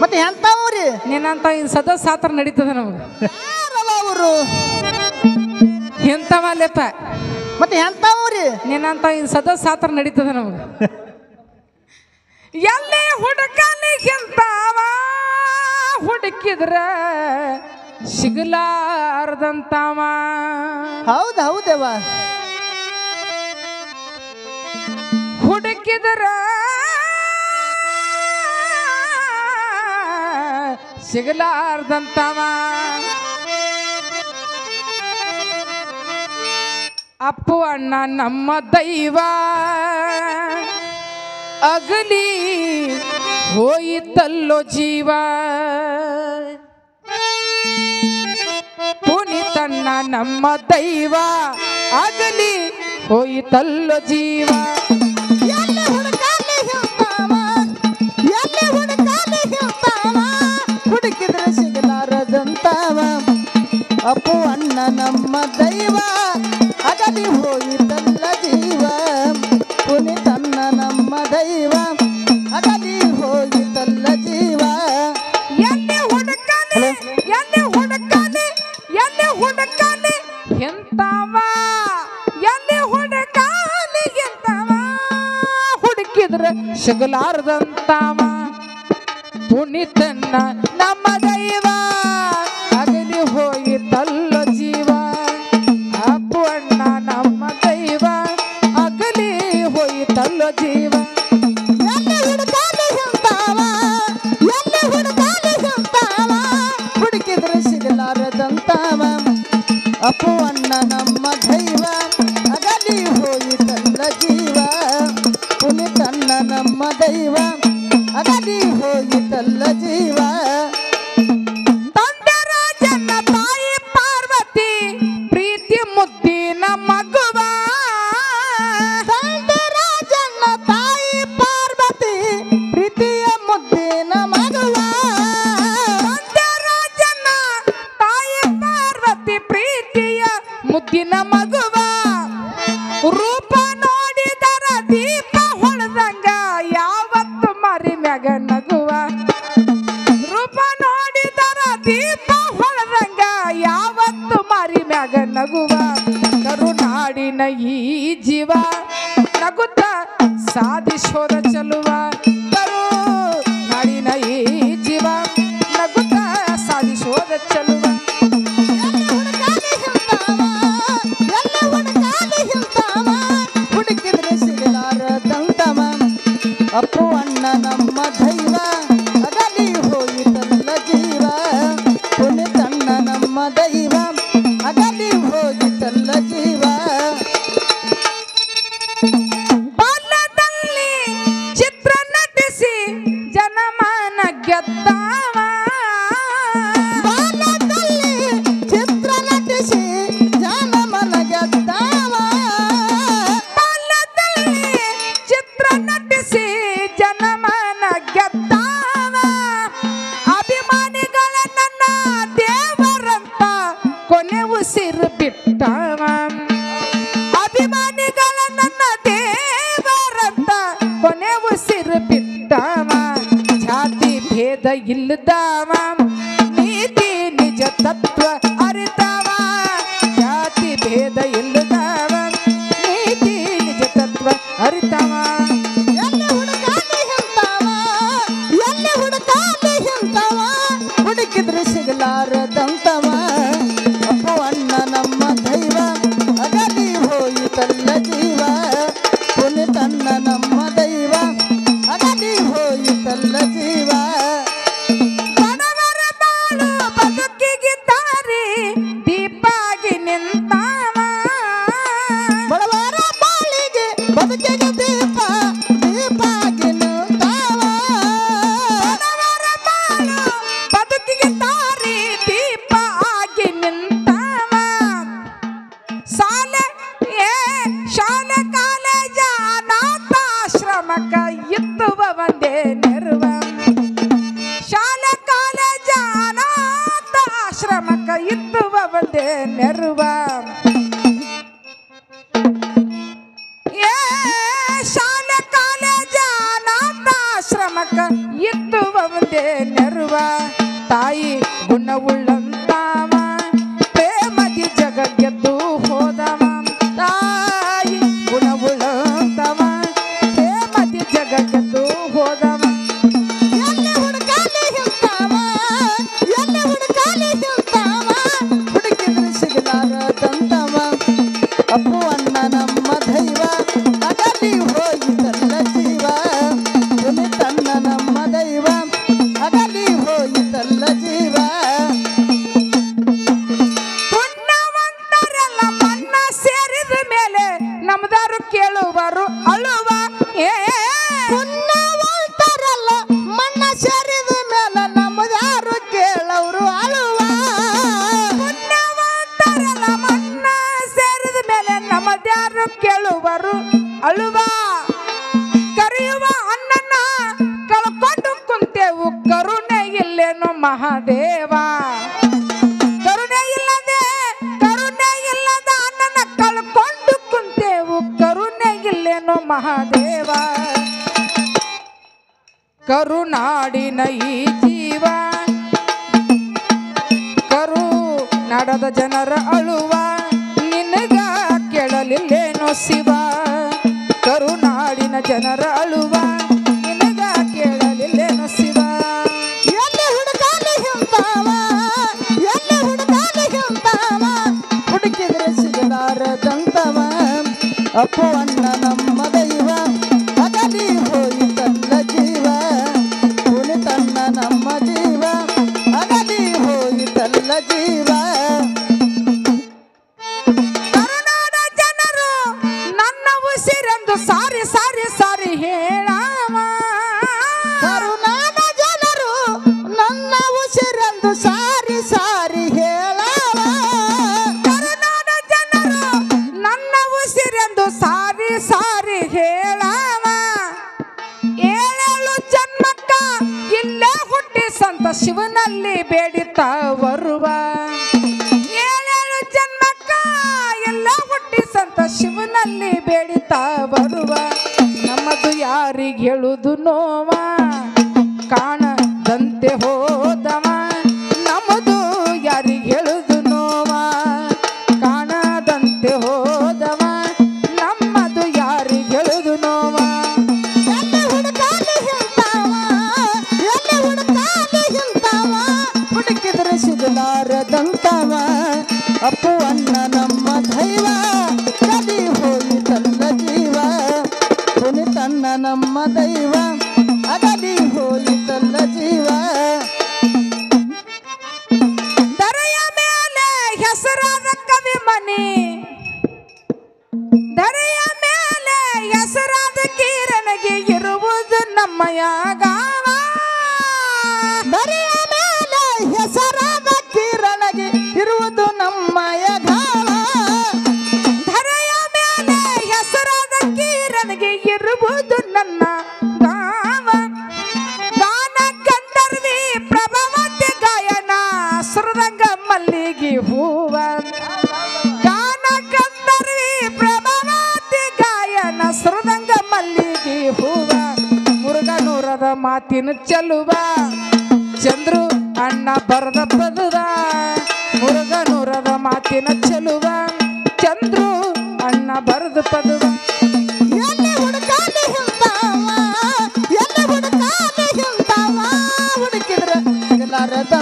ಮತ್ತೆ ಎಂತವ್ರಿ ನಿನ್ನಂತ ಇದು ಸದಸ್ಯ ಸಾತ್ರ ನಡೀತದ ನಮಗೆ ಅವರು ಎಂತವಲ್ಲಪ್ಪ ಮತ್ತೆ ಎಂತವ್ರಿ ನಿನ್ನಂತ ಇದು ಸದಸ್ಯ ಸಾತ್ರ ನಡೀತದ ನಮಗೆ ಎಲ್ಲಿ ಹುಡುಕಲಿಗಿಂತವ ಹುಡುಕಿದ್ರ ಸಿಗಲಾರ್ದಂತವ ಹೌದವ ಹುಡುಕಿದ್ರ ಸಿಗಲಾರ್ದಂತವ ಅಪ್ಪು ಅಣ್ಣ ನಮ್ಮ ದೈವ ಅಗಲಿ ಹೋಯಿತಲ್ಲೋ ಜೀವ ಪುನೀತಣ್ಣ ನಮ್ಮ ದೈವ ಅಗಲಿ ಹೋಯಿತಲ್ಲೋ ಜೀವ ಹುಡುಕಿದ್ರೆ ಸಿಗಲಾರದಂತವ ಅಪ್ಪು ಅಣ್ಣ ನಮ್ಮ ದೈವ ಅಗಲಿ ಹೋಯಿತಲ್ಲ ಜೀವ ಪುನೀತಣ್ಣ ನಮ್ಮ ದೈವ ಅಗಲಿ ಹೋಯಿತಲ್ಲ ಜೀವ ಎಲ್ಲಿ ಹುಡುಕಾನೆ ಎಂತವ ಎಲ್ಲಿ ಹುಡುಕಾನೆ ಎಂತವ ಹುಡುಕಿದ್ರೆ ಸಿಗಲಾರದಂತವ ಪುನೀತಣ್ಣ ನಮ್ಮ ದೈವ ಅಗಲಿ ಹೋಯಿತಲ್ಲ ಜೀವ ಅಪ್ಪು ಅಣ್ಣ ನಮ್ಮ ದೈವ ಅಗಲಿ ಹೋಯಿತಲ್ಲ ಜೀವ ಹುಡುಕಿದ್ರೆ ಸಿಗಲಾರದಂತವ ಅಪ್ಪು ಅಣ್ಣ ನಮ್ಮ ದೈವ ಅಗಲಿ ಹೋಯಿತಲ್ಲ ಜೀವ ಪುನೀತಣ್ಣ ನಮ್ಮ ದೈವ ಅಗಲಿ ಹೋಯಿತಲ್ಲ ಜೀವ ತಂದರಾಜನ ತಾಯಿ ಪಾರ್ವತಿ ಪ್ರೀತಿ ಮುದ್ದಿನ ಮಗುವ ತಂದರಾಜನ ತಾಯಿ ಪಾರ್ವತಿ ಪ್ರೀತಿಯ ಮುದ್ದಿನ ಮಗುವ ತಂದರಾಜನ ತಾಯಿ ಪಾರ್ವತಿ ಪ್ರೀತಿಯ ಮುದ್ದಿನ ಮಗುವ ರೂಪ ನೋಡಿದರ ದೀಪ ಹೊಳೆದಂಗ ಯಾವತ್ತು ಮರಿ ಮ್ಯಾಗ ನಗುವ ರೂಪ ನೋಡಿದರ ದೀಪ ಹೊಳೆದಂಗ ಯಾವತ್ತು ಮರಿ ಮ್ಯಾಗ ನಗುವ ಕರುನಾಡಿನ ಈ ಜೀವ ನಗುತ್ತ ಸಾಧಿಸೋದ ಚಲುವ ಕರುನಾಡಿನ ಈ ಜೀವ ನಗುತ್ತ ಸಾಧಿಸೋದ ಚಲುವ ಹುಡುಕಿದ್ರೆ ಸಿಗಲಾರದಂತವ ಅಪ್ಪು ಅಣ್ಣ ನಮ್ಮ ದೈವ ಅಗಲಿ ಹೋಯಿತಲ್ಲ ಜೀವ ಪುನೀತಣ್ಣ ನಮ್ಮ ದೈವ ಅಗಲಿ ಹೋಯಿತಲ್ಲ ಜೀವ ಬಾಲ್ಯದಲ್ಲಿ ಚಿತ್ರ ನಟಿಸಿ ಜನಮನ ಗೆದ್ದವ ಬಾಲ್ಯದಲ್ಲಿ ಚಿತ್ರ ನಟಿಸಿ ಜನಮನ ಗೆದ್ದವ ಬಾಲ್ಯದಲ್ಲಿ ಚಿತ್ರ ನಟಿಸಿ ಜನಮನ ಗೆದ್ದವ ಅಭಿಮಾನಿಗಳ ನನ್ನ ದೇವರಂತ ಕೊನೆ ಉಸಿರು ಬಿಟ್ಟವ ಅಭಿಮಾನಿಗಳ ನನ್ನ ದೇವರಂತ ಕೊನೆ ಉಸಿರು ಬಿಟ್ಟವ ಜಾತಿ ಭೇದ ಇಲ್ಲದವ ನೀತಿ ನಿಜ ತತ್ವ ಅರಿತವ ಜಾತಿ ಭೇದ ಇಲ್ಲದವ ನೀತಿ ನಿಜ ತತ್ವ ಅರಿತವ ಹುಡುಕಿದ್ರೆ ಸಿಗಲಾರದಂತವ ಅಪ್ಪು ಅಣ್ಣ ನಮ್ಮ ದೈವ ಅಗಲಿ ಹೋಯಿತಲ್ಲ ಜೀವ ಪುನೀತಣ್ಣ ನಮ್ಮ ದೈವ ಅಗಲಿ ಹೋಯಿತಲ್ಲ ಜೀವ ಬಡವರ ಬಾಳು ಬದುಕಿಗೆ ದಾರಿ ದೀಪಾಗಿ ನಿಂತವ ಬಡವರ ಬಾಳಿಗೆ ಬದುಕಿಗೆ ದೀಪ ದೀಪಾಗಿ ನಿಂತವ ಬಡವರ ಬಾಳು ಬದುಕಿಗೆ ದಾರಿ ದೀಪ ಆಗಿ ನಿಂತವ ಶಾಲೆ ಕಾಲೇಜ ಅನಾಥಾಶ್ರಮಕ್ಕ ಇತ್ತುವ ಒಂದೇ ನೆರವ ಶಾಲೆ ಕಾಲೇಜ ಅನಾಥಾಶ್ರಮಕ್ಕ ಇತ್ತುವ ಒಂದೇ ನೆರವ ಶಾಲೆ ಕಾಲೇಜ ಅನಾಥಾಶ್ರಮಕ್ಕ ಇತ್ತುವ ಬಂದೆ ನೆರವ ತಾಯಿ ಗುಣವುಳ್ಳಂತಾವ ಪ್ರೇಮದಿ ಜಗ ಗೆದ್ದು ಹೋದವ ತಾಯಿ ಗುಣವುಳ್ಳಂತವ ಪ್ರೇಮದಿ ಜಗ ಗೆದ್ದು ಹೋದವ ಎಲ್ಲಿ ಹುಡುಕಾಲಿ ಹಿಂತಾವ ಎಲ್ಲಿ ಹುಡುಕಾಲಿ ಹಿಂತಾವ ಹುಡುಕಿದ್ರೆ ಸಿಗಲಾರದಂತವ ಅಪ್ಪು ಅಣ್ಣ ನಮ್ಮ ದೈವ ಅಗಲಿ ಹೋಯಿತಲ್ಲ ಜೀವ ತನ್ನ ನಮ್ಮ ದೈವ ಅಗಲಿ ಹೋಯಿತಲ್ಲ ಜೀವ ಪುಣ್ಯವಂತರೆಲ್ಲ ಮಣ್ಣ ಸೇರಿದ ಮೇಲೆ ನಮ್ದಾರು ಕೇಳುವರು ಅಳುವ ಪುಣ್ಯವಂತರಲ್ಲ ಮಣ್ಣ ಸೇರಿದ ಮೇಲೆ ನಮ್ಮದಾರು ಕೇಳವರು ಅಳುವ ಪುಣ್ಯವಂತರೆಲ್ಲ ಮಣ್ಣ ಸೇರಿದ ಮೇಲೆ ನಮ್ಮದ್ಯಾರು ಕೇಳುವರು ಅಳುವ ಕರೆಯುವ ಅಣ್ಣನ ಕಳ್ಕೊಂಡು ಕುಂತೆವು ಕರುಣೆ ಇಲ್ಲೇನು ಮಹಾದೇವ ಕರುಣೆ ಇಲ್ಲದ ಅಣ್ಣನ ಕಳ್ಕೊಂಡು ಕುಂತೆವು ಕರುಣೆ ಇಲ್ಲೇನು ಮಹಾದೇವ ಕರುನಾಡಿನ ಈ ಜೀವ ಕರುನಾಡದ ಜನರ ಅಳುವ ನಿನಗ ಕೇಳಲಿಲ್ಲೇನೋ ಶಿವ ಕರುನಾಡಿನ ಜನರ ಅಳುವ ನಿನಗ ಕೇಳಲಿಲ್ಲೇನೋ ಶಿವ ಎಲ್ಲಿ ಹುಡುಕಾಲಿ ಹಿಂತಾವ ಎಲ್ಲಿ ಹುಡುಕಾಲಿ ಹಿಂತಾವ ಹುಡುಕಿದ್ರೆ ಸಿಗಲಾರದಂತವ ಅಪ್ಪು ಅಣ್ಣ ನಮ್ಮ ದೈವ ಅಗಲಿ ಹೋಯಿತಲ್ಲ ಜೀವ ಉಳಿತನ್ನ ನಮ್ಮ ಜೀವ ಅಗಲಿ ಹೋಯಿತಲ್ಲ ಜೀವ ಕರುನಾಡ ಜನರು ನನ್ನ ಉಸಿರೆಂದು ಸಾರಿ ಸಾರಿ ಸಾರಿ ಹೇಳವ ಕರುನಾಡ ಜನರು ನನ್ನ ಉಸಿರೆಂದು ಸಾರಿ ಸಾರಿ ಹೇಳವ ಕರುನಾಡ ಜನರು ನನ್ನ ಉಸಿರೆಂದು ಸಾರಿ ಸಾರಿ ಹೇಳವ ಏಳೇಳು ಜನ್ಮಕ್ಕ ಇಲ್ಲೇ ಹುಟ್ಟಿ ಸಂತ ಶಿವನಲ್ಲಿ ಬೇಡಿತಾ ಬರುವ ಏಳೇಳು ಜನ್ಮಕ್ಕ ಎಲ್ಲ ಹುಟ್ಟಿ ಸಂತ ಶಿವನಲ್ಲಿ ಬೇಡಿತಾ ಬರುವ ನಮ್ಮದು ಯಾರಿಗೆ ಹೇಳುದು ನೋವ ಕಾಣದಂತೆ ಹೋದವ ನಮ್ಮದು ಯಾರಿಗೆ ಹೇಳುದು ನೋವ ಕಾಣದಂತೆ ಹೋದವ ನಮ್ಮದು ಯಾರಿಗೆ ಹೇಳುದು ನೋವ ಎಲ್ಲಿ ಹುಡುಕಾಲಿ ಹಿಂತಾವ ಎಲ್ಲಿ ಹುಡುಕಾಲಿ ಹಿಂತಾವ ಹುಡುಕಿದ್ರೆ ಸಿಗಲಾರದಂತವ ಅಪ್ಪು ಅಣ್ಣ ನಮ್ಮ ದೈವ ಕಲಿ ಹೋಯಿತಲ್ಲ ಜೀವ ಕುಣಿತನ್ನ ನಮ್ಮ ದೈವ ಅಗಲಿ ಹೋಯಿತಲ್ಲ ಜೀವ ದರೆಯ ಮೇಲೆ ಹೆಸರಾದ ಕವಿ ಮನಿ ದರೆಯ ಮೇಲೆ ಹೆಸರಾದ ಕೀರನಿಗೆ ಇರುವುದು ನಮ್ಮಯ ಗಾವ ದರೆಯ ಮೇಲೆ ಹೆಸರಾದ ಕಿರಣಗೆ ಇರುವುದು ನಮ್ಮಯ ಗಾವ ಧರೆಯ ಮೇಲೆ ಹೆಸರಾದ ಕೀರನಿಗೆ ಇರುವುದು ನನ್ನ ಗಾವ ಗಾನ ಗಂಧರ್ವಿ ಪ್ರಭಾವತಿ ಗಾಯನ ಸುರದಂಗ ಮಲ್ಲಿಗೆ ಹೂವ ಗಾನ ಗಂಧರ್ವಿ ಪ್ರಭಾವತಿ ಗಾಯನ ಸುರದಂಗ ಮಲ್ಲಿಗೆ ಹೂವ ಮುರುಗನೂರದ ಮಾತಿನ ಚೆಲುವ ಚಂದ್ರು ಅಣ್ಣ ಬರದ ಪದದ ಮುರುಗನೂರದ ಮಾತಿನ ಚೆಲುವ ಚಂದ್ರು ಅಣ್ಣ ಬರದ ಪದವ ಎಲ್ಲಿ ಹುಡುಕಾಲಿ ಹಿಂತಾವ ಎಲ್ಲಿ ಹುಡುಕಾಲಿ ಹಿಂತಾವ ಹುಡುಕಿದ್ರೆ ಸಿಗಲಾರದ